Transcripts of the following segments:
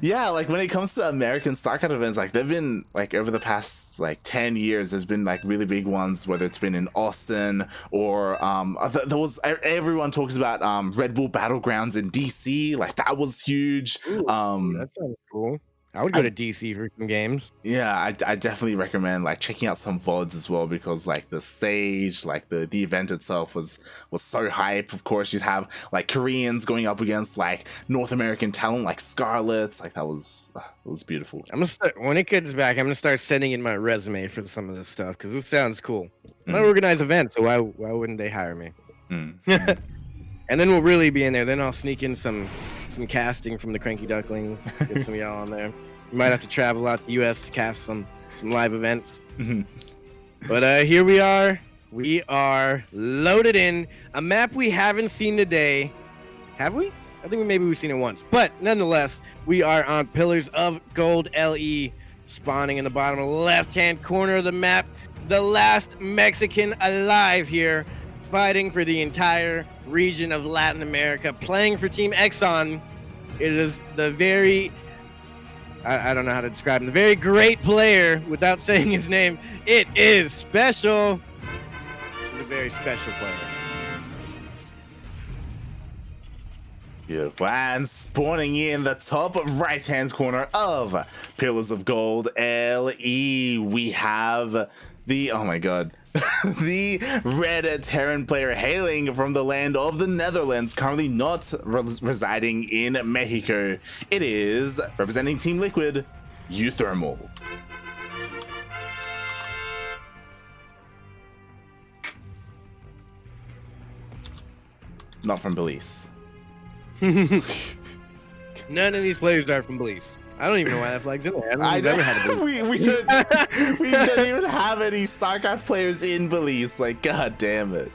Yeah, like when it comes to American StarCraft events, like they've been like over the past like 10 years, there's been like really big ones, whether it's been in Austin or there was everyone talks about Red Bull Battlegrounds in DC, like that was huge. Ooh, that sounds cool. I would go to DC for some games. Yeah, I definitely recommend like checking out some VODs as well, because like the stage, like the event itself was so hype. Of course, you'd have like Koreans going up against like North American talent like Scarlets. Like that was it was beautiful. I'm gonna start when it gets back. I'm gonna start sending in my resume for some of this stuff because it sounds cool. I organize events, so why wouldn't they hire me? And then we'll really be in there. Then I'll sneak in some casting from the CranKy Ducklings. Get some of y'all on there. We might have to travel out to the U.S. to cast some live events. But here we are. We are loaded in a map we haven't seen today. Have we? I think maybe we've seen it once. But nonetheless, we are on Pillars of Gold LE, spawning in the bottom left-hand corner of the map. The last Mexican alive here, fighting for the entire region of Latin America, playing for Team Exxon. It is the very, I don't know how to describe him, the very great player without saying his name. It is SpeCial. He's a very special player. Beautiful. And spawning in the top right-hand corner of Pillars of Gold LE, we have the, oh my god, the red Terran player hailing from the land of the Netherlands, currently not residing in Mexico. It is, representing Team Liquid, uThermal. Not from Belize. None of these players are from Belize. I don't even know why that flag's in there. I've never had a Belize. we don't even have any StarCraft players in Belize. Like, god damn it.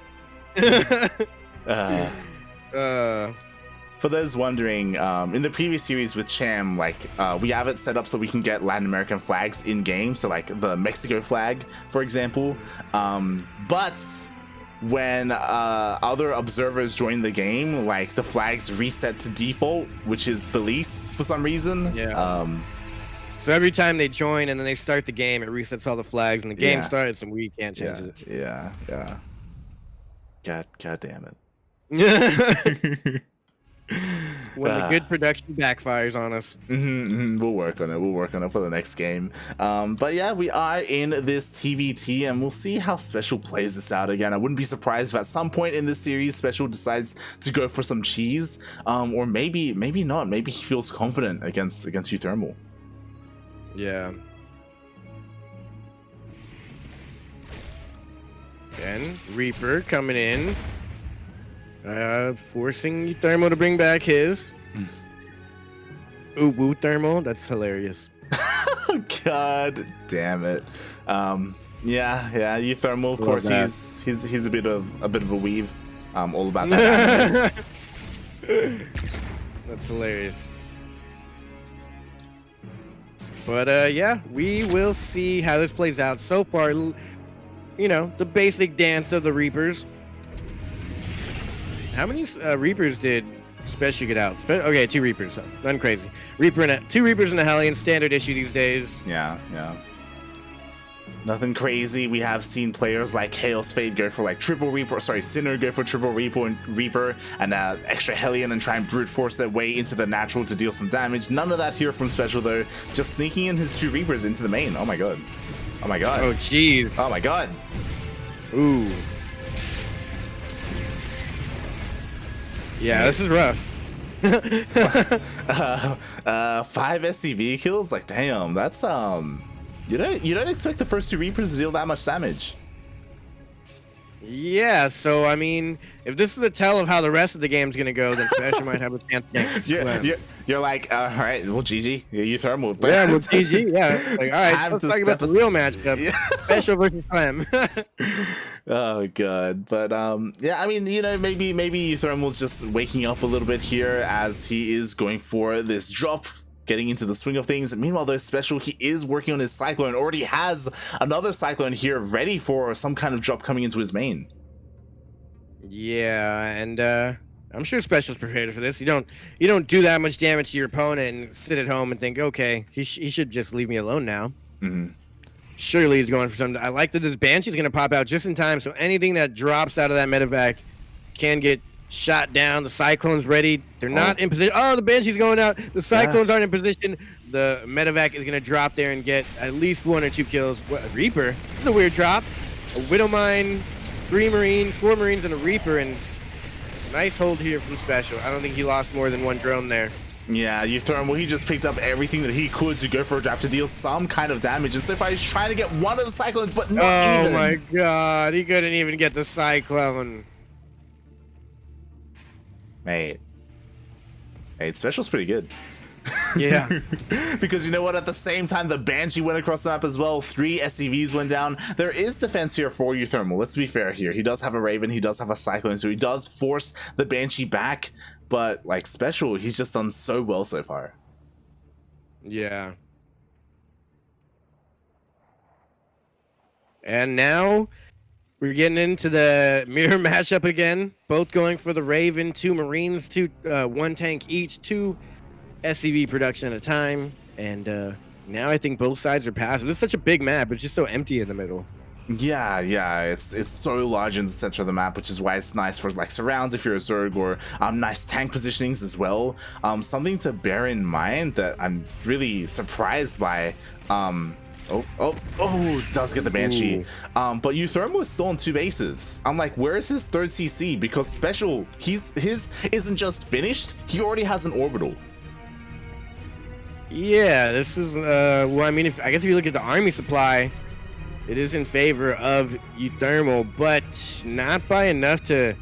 For those wondering, in the previous series with Cham, like we have it set up so we can get Latin American flags in game. So like the Mexico flag, for example. But when other observers join the game, like the flags reset to default, which is Belize for some reason. Yeah. So every time they join and then they start the game, it resets all the flags, and the game starts, and we can't change it. Yeah. God damn it. When the good production backfires on us. We'll work on it. We'll work on it for the next game. But yeah, we are in this TvT, and we'll see how SpeCial plays this out again. I wouldn't be surprised if at some point in this series, SpeCial decides to go for some cheese, or maybe not. Maybe he feels confident against uThermal. Yeah. And Reaper coming in. Forcing uThermal to bring back his. uThermal, that's hilarious. God damn it. Yeah, uThermal, of course, he's a bit of a weave. All about that. That's hilarious. But yeah, we will see how this plays out. So far, you know, the basic dance of the Reapers. How many Reapers did SpeCial get out? Okay, 2 Reapers. So nothing crazy. 2 Reapers and a Hellion, standard issue these days. Yeah. Nothing crazy. We have seen players like Hail's Fate go for like triple Reaper. Sorry, Sinner go for triple Reaper and extra Hellion and try and brute force their way into the natural to deal some damage. None of that here from SpeCial though. Just sneaking in his 2 Reapers into the main. Oh my god. Oh jeez. Oh my god. Ooh. Yeah, this is rough. 5 SCV kills? Like, damn, that's you don't expect the first 2 Reapers to deal that much damage. Yeah, so I mean, if this is a tell of how the rest of the game's gonna go, then SpeCial might have a chance next. You're like, all right, well, GG, uThermal. Yeah, well, GG, yeah. Like, all right, let's talk about the real matchup. SpeCial versus Clem. Oh god, but yeah, I mean, you know, maybe uThermal's just waking up a little bit here as he is going for this drop, getting into the swing of things. Meanwhile, though, SpeCial, he is working on his Cyclone, already has another Cyclone here ready for some kind of drop coming into his main. Yeah, and I'm sure Special's prepared for this. You don't do that much damage to your opponent and sit at home and think, okay, he should just leave me alone now. Surely he's going for something. I like that this Banshee's going to pop out just in time, so anything that drops out of that medevac can get shot down. The Cyclone's ready. They're not in position. Oh, the Banshee's going out. The Cyclones aren't in position. The medevac is going to drop there and get at least 1 or 2 kills. What, a Reaper? This is a weird drop. A Widowmine, 3 Marines, 4 Marines, and a Reaper, and nice hold here from SpeCial. I don't think he lost more than 1 drone there. Yeah, uThermal, he just picked up everything that he could to go for a drop to deal some kind of damage. And so far, he's trying to get one of the Cyclones, but not even. Oh my god, he couldn't even get the Cyclone. Mate, SpeCial's pretty good. Yeah. Because you know what? At the same time, the Banshee went across the map as well. 3 SCVs went down. There is defense here for uThermal. Let's be fair here. He does have a Raven. He does have a Cyclone. So he does force the Banshee back. But like SpeCial, he's just done so well so far. Yeah. And now we're getting into the mirror matchup again. Both going for the Raven. 2 Marines, 1 tank each, 2 SCV production at a time. And now I think both sides are passive. This is such a big map. It's just so empty in the middle. Yeah, it's so large in the center of the map, which is why it's nice for like surrounds if you're a Zerg, or nice tank positionings as well. Something to bear in mind that I'm really surprised by. Does get the Banshee. But uThermal is still on 2 bases. I'm like, where is his 3rd CC? Because SpeCial, his isn't just finished, he already has an orbital. Yeah, this is well, I mean, I guess if you look at the army supply, it is in favor of uThermal, but not by enough to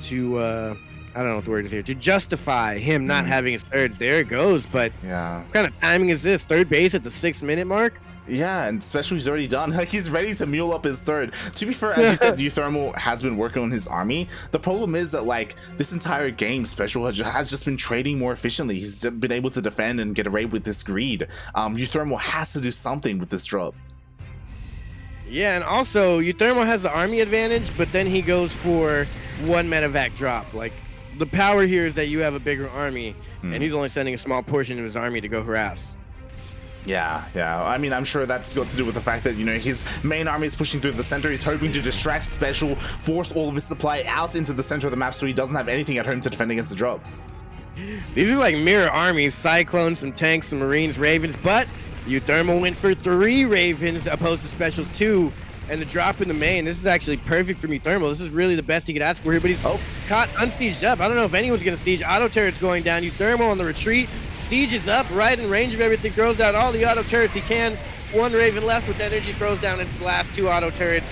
I don't know what the word is here, to justify him not having his 3rd. There it goes, but yeah, what kind of timing is this? 3rd base at the 6-minute mark? Yeah, and especially he's already done. Like, he's ready to mule up his 3rd. To be fair, as you said, uThermal has been working on his army. The problem is that, like, this entire game, SpeCial has just been trading more efficiently. He's been able to defend and get away with this greed. uThermal has to do something with this drop. Yeah, and also, uThermal has the army advantage, but then he goes for 1 medevac drop. Like, the power here is that you have a bigger army, and he's only sending a small portion of his army to go harass. Yeah. I mean, I'm sure that's got to do with the fact that, you know, his main army is pushing through the center. He's hoping to distract SpeCial, force all of his supply out into the center of the map so he doesn't have anything at home to defend against the drop. These are like mirror armies, Cyclones, some tanks, some Marines, Ravens, but uThermal went for 3 Ravens opposed to SpeCial's 2, and the drop in the main. This is actually perfect from uThermal. This is really the best he could ask for here, but he's caught unsieged up. I don't know if anyone's going to siege. Auto turrets going down. uThermal on the retreat. Siege is up, right in range of everything, throws down all the auto turrets he can. 1 Raven left with energy, throws down its last 2 auto turrets,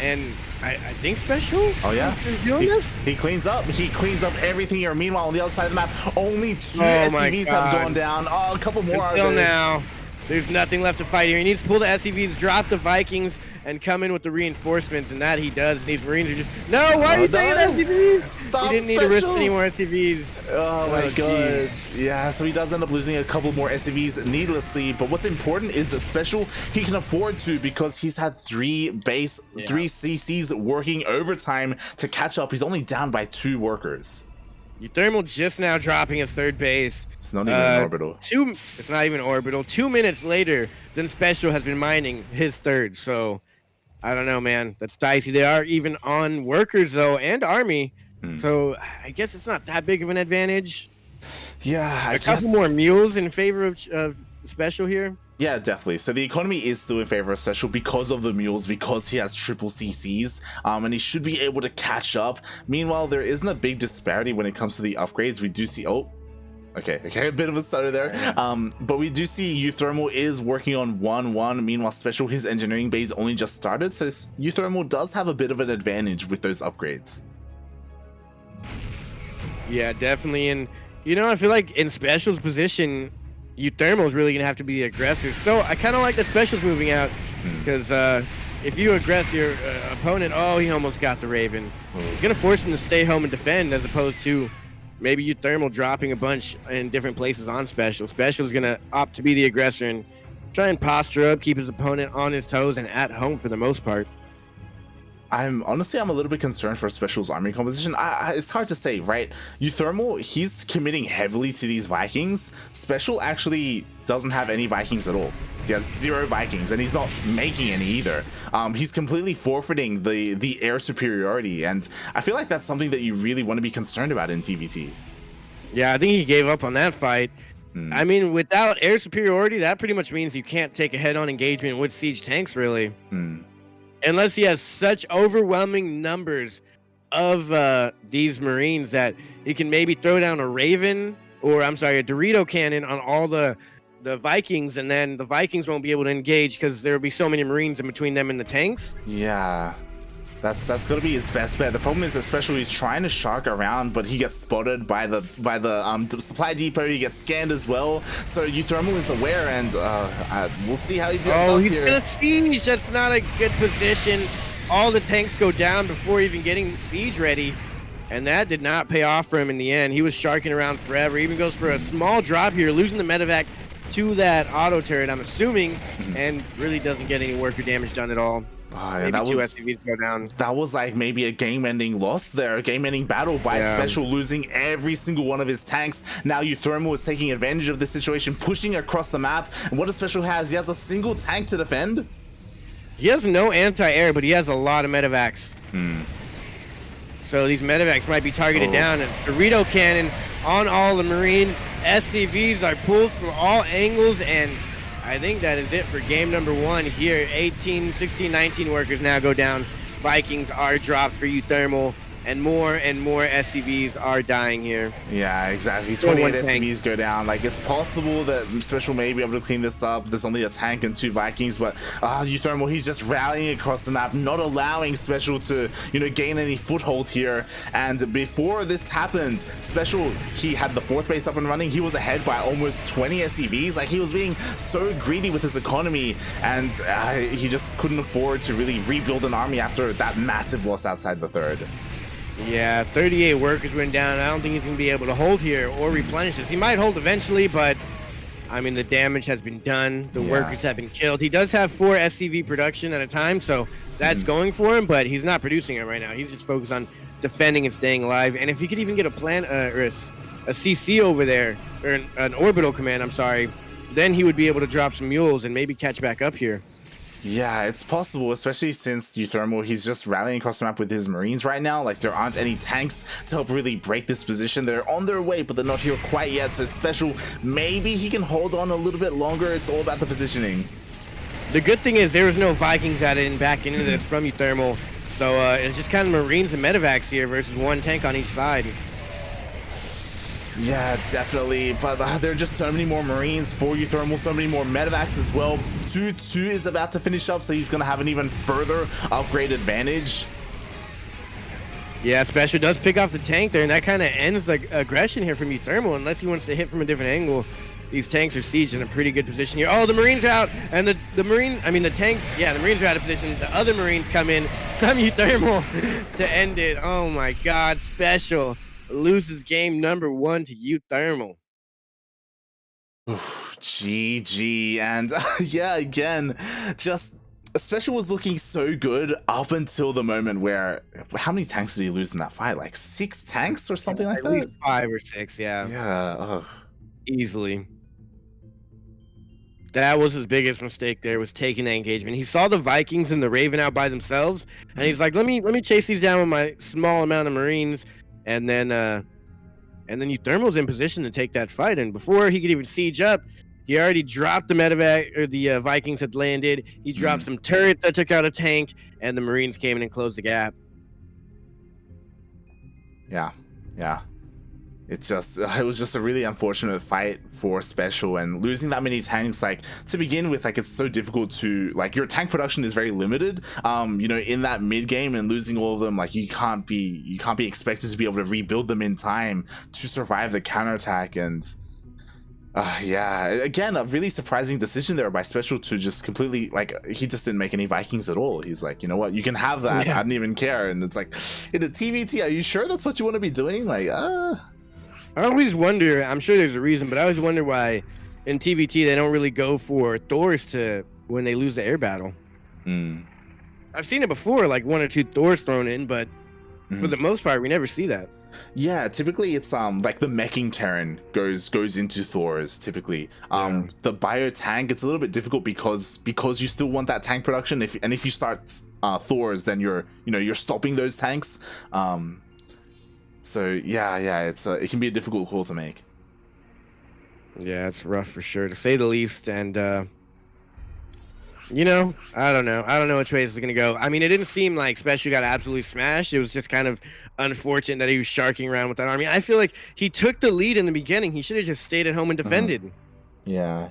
and I think SpeCial. Oh yeah, is doing this. He cleans up. He cleans up everything here. Meanwhile, on the other side of the map, only 2 SCVs have gone down. Oh, a couple more are Until there. now, there's nothing left to fight here. He needs to pull the SCVs, drop the Vikings, and come in with the reinforcements, and that he does. These Marines are just, no, why are you taking SCVs? Stop, he didn't need to risk SpeCial. any more SCVs. Oh my god. Yeah, so he does end up losing a couple more SCVs needlessly, but what's important is that SpeCial, he can afford to, because he's had 3 CCs working overtime to catch up. He's only down by 2 workers. uThermal just now dropping his 3rd base. It's not even an orbital. It's not even orbital. 2 minutes later, then SpeCial has been mining his 3rd. So, I don't know, man. That's dicey. They are even on workers, though, and army. So, I guess it's not that big of an advantage. Yeah, I A guess. couple more mules in favor of SpeCial here. Yeah, definitely. So the economy is still in favor of SpeCial because of the mules, because he has triple CCs, and he should be able to catch up. Meanwhile, there isn't a big disparity when it comes to the upgrades. We do see, okay, a bit of a stutter there. But we do see uThermal is working on 1-1. Meanwhile, SpeCial, his engineering base only just started, so uThermal does have a bit of an advantage with those upgrades. Yeah, definitely. And, you know, I feel like in SpeCial's position, uThermal is really going to have to be the aggressor. So I kind of like the SpeCial's moving out, because if you aggress your opponent, he almost got the Raven. It's going to force him to stay home and defend, as opposed to maybe uThermal dropping a bunch in different places on SpeCial. SpeCial is going to opt to be the aggressor and try and posture up, keep his opponent on his toes and at home for the most part. I'm honestly, I'm a little bit concerned for Special's army composition. It's hard to say, right? uThermal, he's committing heavily to these Vikings. Special actually doesn't have any Vikings at all. He has 0 Vikings, and he's not making any either. He's completely forfeiting the air superiority, and I feel like that's something that you really want to be concerned about in TvT. Yeah, I think he gave up on that fight. I mean, without air superiority, that pretty much means you can't take a head-on engagement with siege tanks, really. Unless he has such overwhelming numbers of these Marines that he can maybe throw down a Raven, or I'm sorry, a Dorito cannon on all the Vikings, and then the Vikings won't be able to engage because there will be so many Marines in between them and the tanks. Yeah. That's gonna be his best bet. The problem is, especially he's trying to shark around, but he gets spotted by the supply depot. He gets scanned as well. So uThermal is aware, and we'll see how he does he's here. Gonna siege. That's not a good position. All the tanks go down before even getting the siege ready, and that did not pay off for him in the end. He was sharking around forever. He even goes for a small drop here, losing the medevac to that auto turret, I'm assuming, and really doesn't get any work or damage done at all. Yeah, that was like maybe a game-ending loss there, a game-ending battle by Special, losing every single one of his tanks. Now uThermal is taking advantage of this situation, pushing across the map. And what does Special have? He has a single tank to defend. He has no anti-air, but he has a lot of medevacs. So these medevacs might be targeted down. And Dorito cannon on all the Marines. SCVs are pulled from all angles, and I think that is it for game number 1 here. 18, 16, 19 workers now go down. Vikings are dropped for uThermal, and more SCVs are dying here. Yeah, exactly. 28 SCVs go down. Like, it's possible that Special may be able to clean this up. There's only a tank and 2 Vikings, but uThermal, he's just rallying across the map, not allowing Special to, gain any foothold here. And before this happened, Special, he had the 4th base up and running. He was ahead by almost 20 SCVs. Like, he was being so greedy with his economy, and he just couldn't afford to really rebuild an army after that massive loss outside the 3rd. Yeah, 38 workers went down. I don't think he's going to be able to hold here or replenish this. He might hold eventually, but I mean, the damage has been done. The workers have been killed. He does have 4 SCV production at a time, so that's going for him, but he's not producing it right now. He's just focused on defending and staying alive. And if he could even get a plan or a CC over there, or an orbital command, I'm sorry, then he would be able to drop some mules and maybe catch back up here. Yeah, it's possible, especially since uThermal, he's just rallying across the map with his Marines right now. Like, there aren't any tanks to help really break this position. They're on their way, but they're not here quite yet. So Special, maybe he can hold on a little bit longer. It's all about the positioning. The good thing is there was no Vikings added back into this from uThermal. So it's just kind of Marines and medevacs here versus 1 tank on each side. Yeah, definitely, but there are just so many more Marines for uThermal, so many more medevacs as well. 2-2 is about to finish up, so he's going to have an even further upgrade advantage. Yeah, Special does pick off the tank there, and that kind of ends the aggression here from uThermal, unless he wants to hit from a different angle. These tanks are sieged in a pretty good position here. Oh, the Marines are out, and the tanks, yeah, the Marines are out of position. The other Marines come in from uThermal to end it. Oh my God, Special loses game number 1 to uThermal. GG. And yeah, again, just Special was looking so good up until the moment where, how many tanks did he lose in that fight? Like 6 tanks or something like that? 5 or 6, yeah. Yeah. Easily. That was his biggest mistake there, was taking that engagement. He saw the Vikings and the Raven out by themselves, and he's like, let me chase these down with my small amount of Marines. And then uThermal's in position to take that fight. And before he could even siege up, he already dropped the medevac, or the Vikings had landed. He dropped some turrets that took out a tank, and the Marines came in and closed the gap. Yeah. It was just a really unfortunate fight for Special, and losing that many tanks, like, to begin with, like, it's so difficult to, like, your tank production is very limited, in that mid game, and losing all of them, like, you can't be expected to be able to rebuild them in time to survive the counterattack. And yeah, again, a really surprising decision there by Special to just completely, like, he just didn't make any Vikings at all. He's like, you know what, you can have that. I don't even care. And it's like, in the TvT, are you sure that's what you want to be doing? Like, I always wonder, I'm sure there's a reason, but I always wonder why in TvT they don't really go for Thors when they lose the air battle. I've seen it before, like 1 or 2 Thors thrown in, but for the most part, we never see that. Yeah, typically it's like the meching Terran goes into Thors typically. The bio tank, it's a little bit difficult because you still want that tank production. If you start Thors, then you're stopping those tanks. So yeah, it can be a difficult call to make. Yeah, it's rough for sure, to say the least. And you know, I don't know which way this is gonna go. I mean, it didn't seem like SpeCial got absolutely smashed. It was just kind of unfortunate that he was sharking around with that army. I feel like he took the lead in the beginning. He should have just stayed at home and defended. Yeah.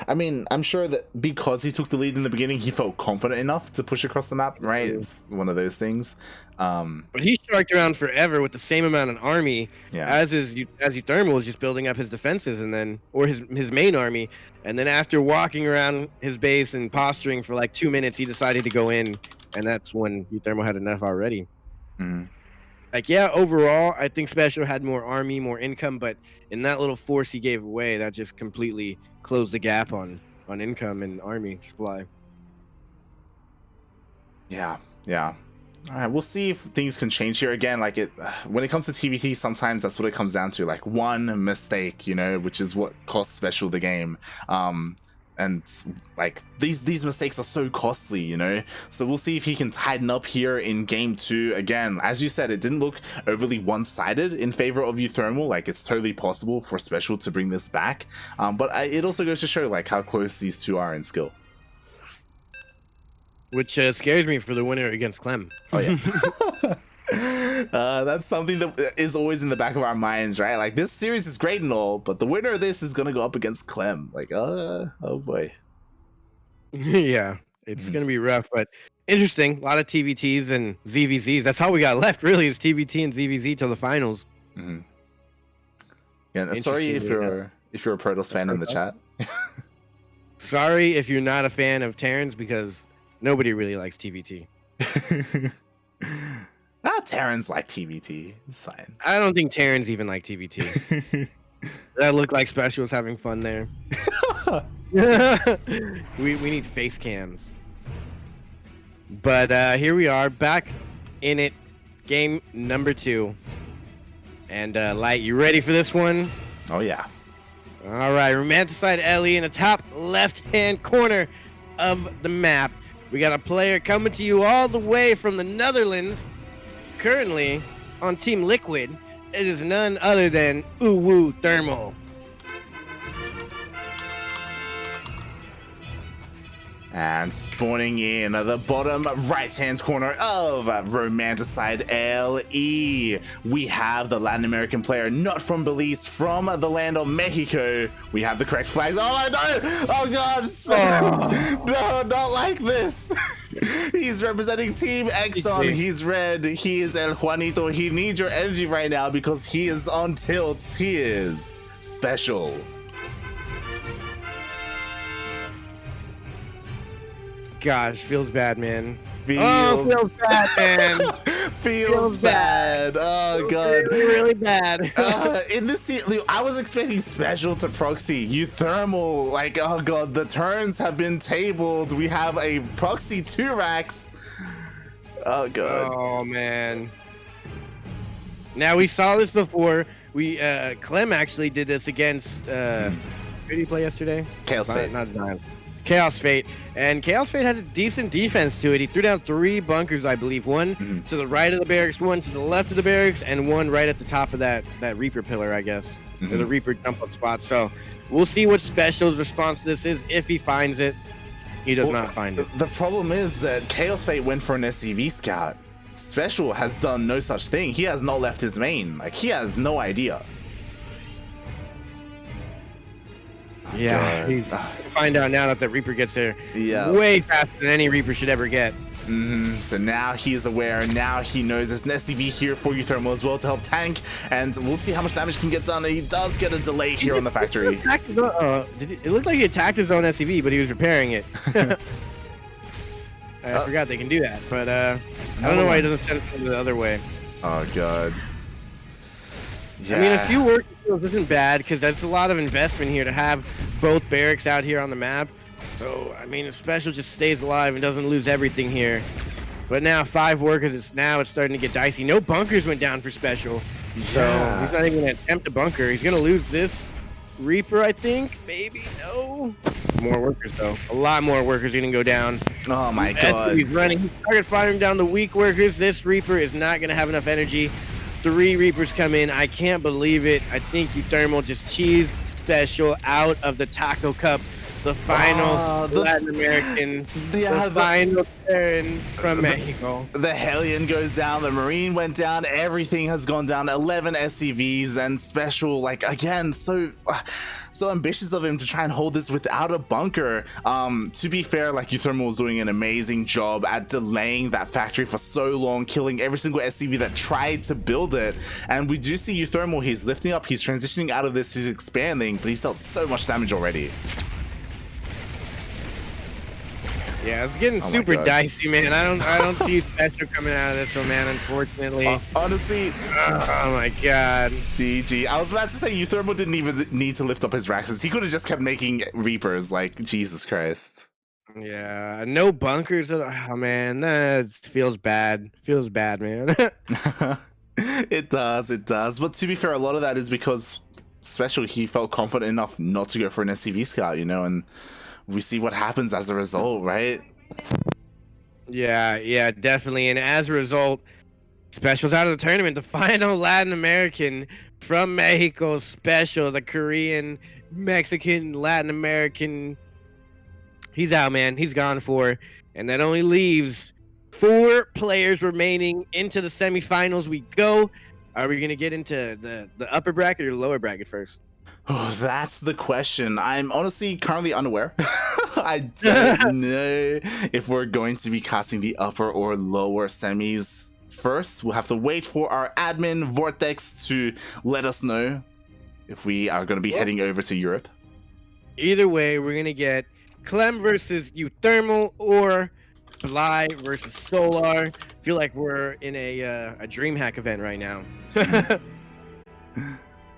I mean, I'm sure that because he took the lead in the beginning, he felt confident enough to push across the map, right? It's one of those things. But he sharked around forever with the same amount of army as uThermal was just building up his defenses, and then his main army, and then after walking around his base and posturing for like 2 minutes, he decided to go in, and that's when uThermal had enough already. Like, yeah, overall, I think SpeCial had more army, more income, but in that little force he gave away, that just completely closed the gap on income and army supply. Yeah. All right, we'll see if things can change here again. Like when it comes to TvT, sometimes that's what it comes down to. Like one mistake, which is what costs SpeCial the game. And like these mistakes are so costly, so we'll see if he can tighten up here in game 2. Again, as you said, it didn't look overly one-sided in favor of uThermal. Like, it's totally possible for SpeCial to bring this back, but it also goes to show like how close these two are in skill, which scares me for the winner against Clem. Oh yeah. That's something that is always in the back of our minds, right? Like, this series is great and all, but the winner of this is gonna go up against Clem. Like, oh boy. Yeah, it's gonna be rough, but interesting. A lot of TvTs and ZVZs. That's all we got left, really, is TvT and ZVZ till the finals. Yeah, sorry if you're a Protoss fan in the chat. Sorry if you're not a fan of Terrans, because nobody really likes TvT. Terrans like TvT. It's fine. I don't think Terrans even like TvT. That looked like SpeCial was having fun there. we need face cams. But here we are, back in it. Game number 2. And Light, you ready for this one? Oh yeah. All right, Romanticide Ellie in the top left-hand corner of the map. We got a player coming to you all the way from the Netherlands. Currently on Team Liquid, it is none other than uThermal. And spawning in at the bottom right-hand corner of Romanticide LE, we have the Latin American player, not from Belize, from the land of Mexico. We have the correct flags. Oh no! Oh god! No, not like this! He's representing Team Exxon. He's red. He is El Juanito. He needs your energy right now because he is on tilt. He is SpeCial. Gosh, feels bad, man. Feels bad, man. feels bad. Oh god, really bad. In this scene, I was expecting SpeCial to proxy uThermal. Like, oh god, the turns have been tabled. We have a proxy 2 racks. Oh god. Oh man. Now, we saw this before. We Clem actually did this against who did he play yesterday? Chaos Fate. Not Zion. Chaos Fate, and Chaos Fate had a decent defense to it. He threw down 3 bunkers, I believe. One to the right of the barracks, one to the left of the barracks, and one right at the top of that Reaper pillar, I guess, or the Reaper jump up spot. So we'll see what SpeCial's response to this is. If he finds it, he does not find it. The problem is that Chaos Fate went for an SCV scout. SpeCial has done no such thing. He has not left his main. Like, he has no idea. Yeah, he's find out now that the Reaper gets there way faster than any Reaper should ever get. So now he is aware. Now he knows there's an SCV here for uThermal as well to help tank, and we'll see how much damage can get done. He does get a delay here on the factory. It looked like he attacked his own SCV, but he was repairing it. I forgot they can do that, but I don't know why he doesn't send it the other way. Oh god. Yeah. I mean, a few work isn't bad, because that's a lot of investment here to have both barracks out here on the map. So, I mean, SpeCial just stays alive and doesn't lose everything here. But now 5 workers, it's starting to get dicey. No bunkers went down for SpeCial. Yeah. So he's not even gonna attempt a bunker. He's gonna lose this Reaper, I think. Maybe, no. More workers though. A lot more workers are gonna go down. Oh my god. He's running. He's target firing down the weak workers. This Reaper is not gonna have enough energy. 3 Reapers come in. I can't believe it. I think uThermal just cheesed SpeCial out of the Taco Cup. The final Latin American, the final Terran from Mexico. The Hellion goes down, the Marine went down, everything has gone down, 11 SCVs, and SpeCial, like, again, so ambitious of him to try and hold this without a bunker. To be fair, like, uThermal was doing an amazing job at delaying that factory for so long, killing every single SCV that tried to build it, and we do see uThermal, he's lifting up, he's transitioning out of this, he's expanding, but he's dealt so much damage already. Yeah, it's getting super dicey, man. I don't see SpeCial coming out of this one, man, unfortunately. Honestly, oh my god. GG. I was about to say uThermal didn't even need to lift up his Raxes. He could have just kept making Reapers, like, Jesus Christ. Yeah, no bunkers. Oh man, that feels bad. Feels bad, man. It does. But to be fair, a lot of that is because SpeCial, he felt confident enough not to go for an SCV scout, you know, and we see what happens as a result, right? Yeah, definitely. And as a result, SpeCial's out of the tournament. The final Latin American from Mexico, SpeCial, the Korean, Mexican, Latin American. He's out, man. He's gone for. And that only leaves 4 players remaining. Into the semifinals we go. Are we going to get into the upper bracket or lower bracket first? Oh, that's the question. I'm honestly currently unaware. I don't know if we're going to be casting the upper or lower semis first. We'll have to wait for our admin Vortex to let us know if we are going to be heading over to Europe. Either way, we're going to get Clem versus uThermal or Fly versus Solar. I feel like we're in a DreamHack event right now.